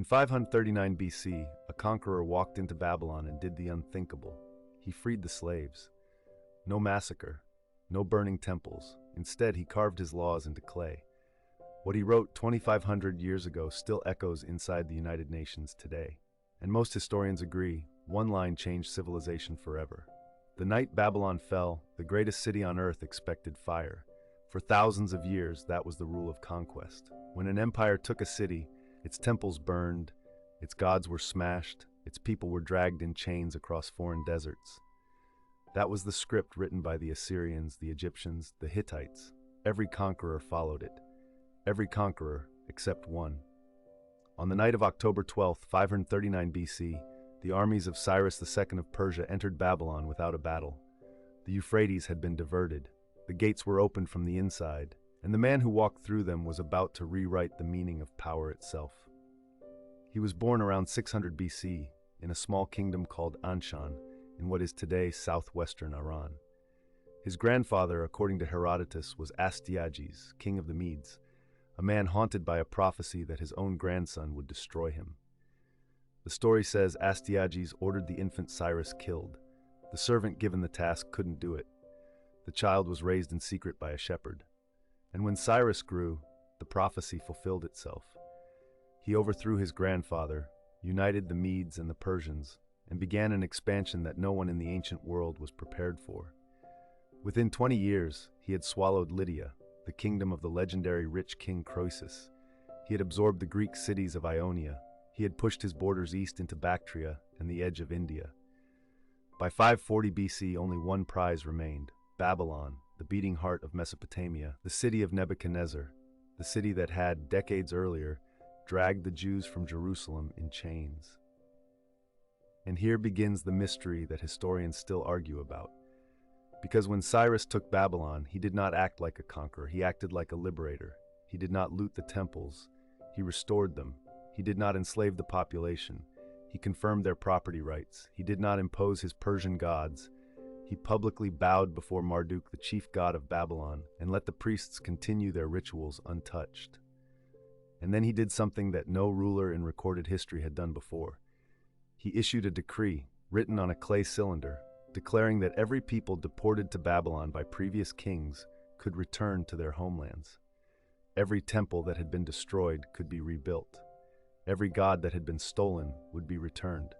In 539 BC, a conqueror walked into Babylon and did the unthinkable. He freed the slaves. No massacre, no burning temples. Instead, he carved his laws into clay. What he wrote 2,500 years ago still echoes inside the United Nations today. And most historians agree, one line changed civilization forever. The night Babylon fell, the greatest city on earth expected fire. For thousands of years, that was the rule of conquest. When an empire took a city, its temples burned, its gods were smashed, its people were dragged in chains across foreign deserts. That was the script written by the Assyrians, the Egyptians, the Hittites. Every conqueror followed it. Every conqueror except one. On the night of October 12, 539 BC, the armies of Cyrus II of Persia entered Babylon without a battle. The Euphrates had been diverted. The gates were opened from the inside, and the man who walked through them was about to rewrite the meaning of power itself. He was born around 600 BC in a small kingdom called Anshan, in what is today southwestern Iran. His grandfather, according to Herodotus, was Astyages, king of the Medes, a man haunted by a prophecy that his own grandson would destroy him. The story says Astyages ordered the infant Cyrus killed. The servant given the task couldn't do it. The child was raised in secret by a shepherd. And when Cyrus grew, the prophecy fulfilled itself. He overthrew his grandfather, united the Medes and the Persians, and began an expansion that no one in the ancient world was prepared for. Within 20 years, he had swallowed Lydia, the kingdom of the legendary rich king Croesus. He had absorbed the Greek cities of Ionia. He had pushed his borders east into Bactria and the edge of India. By 540 BC, only one prize remained: Babylon, the beating heart of Mesopotamia, the city of Nebuchadnezzar, the city that had, decades earlier, dragged the Jews from Jerusalem in chains. And here begins the mystery that historians still argue about. Because when Cyrus took Babylon, he did not act like a conqueror, he acted like a liberator. He did not loot the temples, he restored them. He did not enslave the population, he confirmed their property rights. He did not impose his Persian gods. He publicly bowed before Marduk, the chief god of Babylon, and let the priests continue their rituals untouched. And then he did something that no ruler in recorded history had done before. He issued a decree, written on a clay cylinder, declaring that every people deported to Babylon by previous kings could return to their homelands. Every temple that had been destroyed could be rebuilt. Every god that had been stolen would be returned.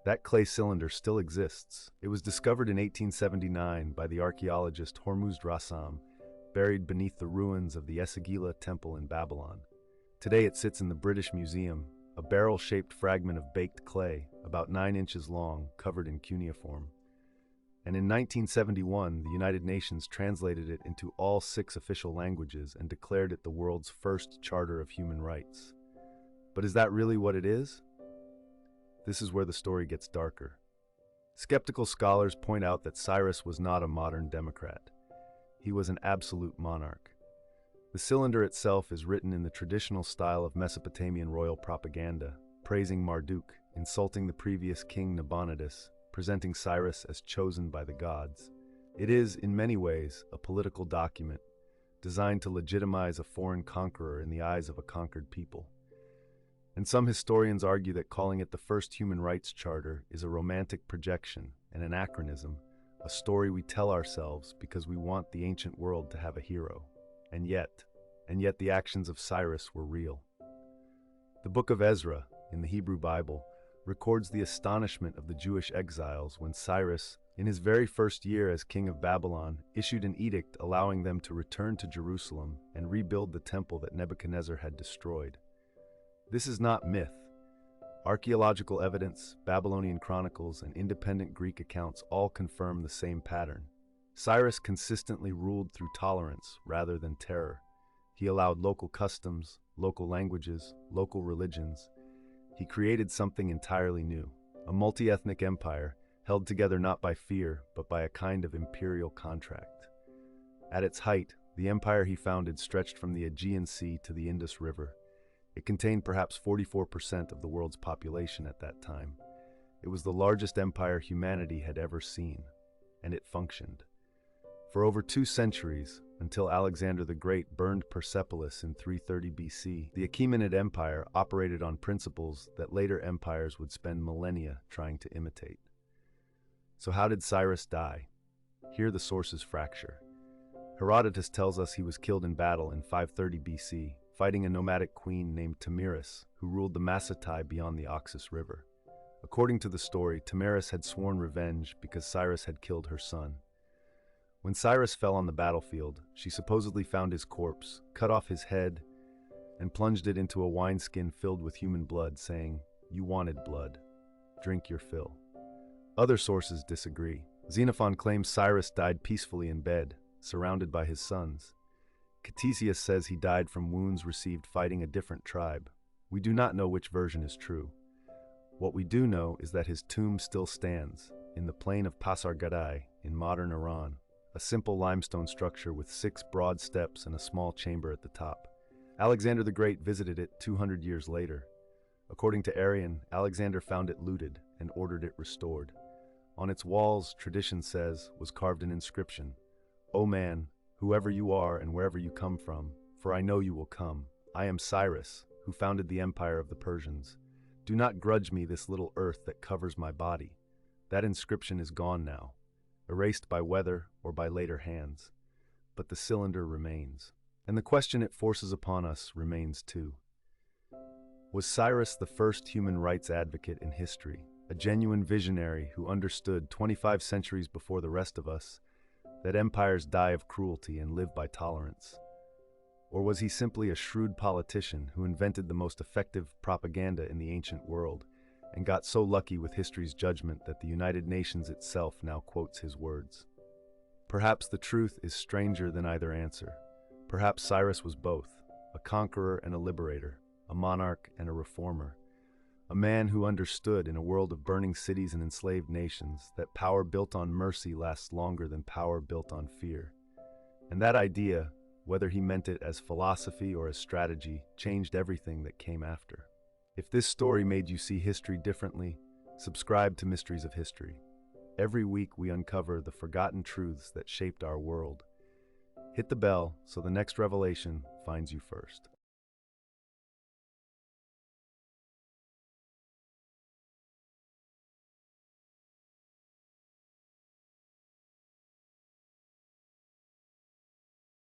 That clay cylinder still exists. It was discovered in 1879 by the archaeologist Hormuzd Rassam, buried beneath the ruins of the Esagila temple in Babylon. Today it sits in the British Museum, a barrel-shaped fragment of baked clay, about 9 inches long, covered in cuneiform. And in 1971, the United Nations translated it into all 6 official languages and declared it the world's first charter of human rights. But is that really what it is? This is where the story gets darker. Skeptical scholars point out that Cyrus was not a modern democrat. He was an absolute monarch. The cylinder itself is written in the traditional style of Mesopotamian royal propaganda, praising Marduk, insulting the previous king Nabonidus, presenting Cyrus as chosen by the gods. It is, in many ways, a political document, designed to legitimize a foreign conqueror in the eyes of a conquered people. And some historians argue that calling it the first human rights charter is a romantic projection, an anachronism, a story we tell ourselves because we want the ancient world to have a hero. And yet the actions of Cyrus were real. The book of Ezra, in the Hebrew Bible, records the astonishment of the Jewish exiles when Cyrus, in his very first year as king of Babylon, issued an edict allowing them to return to Jerusalem and rebuild the temple that Nebuchadnezzar had destroyed. This is not myth. Archaeological evidence, Babylonian chronicles, and independent Greek accounts all confirm the same pattern. Cyrus consistently ruled through tolerance rather than terror. He allowed local customs, local languages, local religions. He created something entirely new, a multi-ethnic empire held together not by fear, but by a kind of imperial contract. At its height, the empire he founded stretched from the Aegean Sea to the Indus River. It contained perhaps 44% of the world's population at that time. It was the largest empire humanity had ever seen, and it functioned. For over 2 centuries, until Alexander the Great burned Persepolis in 330 BC, the Achaemenid Empire operated on principles that later empires would spend millennia trying to imitate. So how did Cyrus die? Here the sources fracture. Herodotus tells us he was killed in battle in 530 BC, fighting a nomadic queen named Tamiris, who ruled the Massatai beyond the Oxus River. According to the story, Tamiris had sworn revenge because Cyrus had killed her son. When Cyrus fell on the battlefield, she supposedly found his corpse, cut off his head, and plunged it into a wineskin filled with human blood, saying, "You wanted blood. Drink your fill." Other sources disagree. Xenophon claims Cyrus died peacefully in bed, surrounded by his sons. Ctesias says he died from wounds received fighting a different tribe. We do not know which version is true. What we do know is that his tomb still stands in the plain of Pasargadae in modern Iran, a simple limestone structure with 6 broad steps and a small chamber at the top. Alexander the Great visited it 200 years later. According to Arrian, Alexander found it looted and ordered it restored. On its walls, tradition says, was carved an inscription, "O man, whoever you are and wherever you come from, for I know you will come. I am Cyrus, who founded the empire of the Persians. Do not grudge me this little earth that covers my body." That inscription is gone now, erased by weather or by later hands. But the cylinder remains. And the question it forces upon us remains too. Was Cyrus the first human rights advocate in history, a genuine visionary who understood 25 centuries before the rest of us that empires die of cruelty and live by tolerance? Or was he simply a shrewd politician who invented the most effective propaganda in the ancient world and got so lucky with history's judgment that the United Nations itself now quotes his words? Perhaps the truth is stranger than either answer. Perhaps Cyrus was both, a conqueror and a liberator, a monarch and a reformer, a man who understood in a world of burning cities and enslaved nations that power built on mercy lasts longer than power built on fear. And that idea, whether he meant it as philosophy or as strategy, changed everything that came after. If this story made you see history differently, subscribe to Mysteries of History. Every week we uncover the forgotten truths that shaped our world. Hit the bell so the next revelation finds you first.